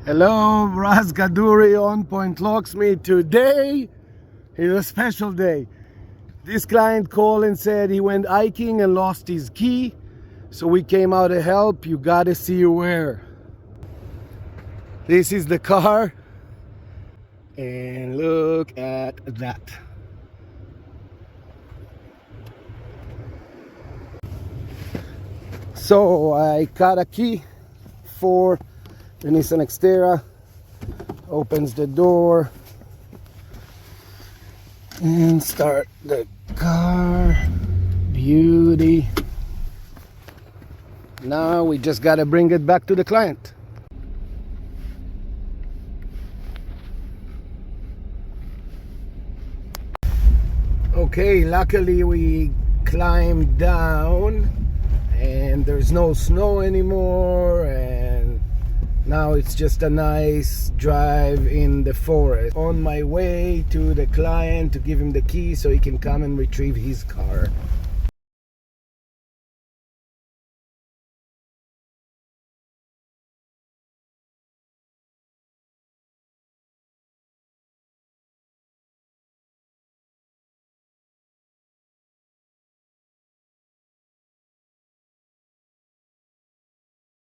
Hello, Raz Gaduri, Onpoint Locksmith. Today is a special day. This client called and said he went hiking and lost his key. So we came out to help. You gotta see where. This is the car. And look at that. So I got a key for the Nissan Xterra. Opens the door and start the car. Beauty. Now we just gotta bring it back to the client. Okay, luckily we climbed down and there's no snow anymore, and now it's just a nice drive in the forest. On my way to the client to give him the key so he can come and retrieve his car.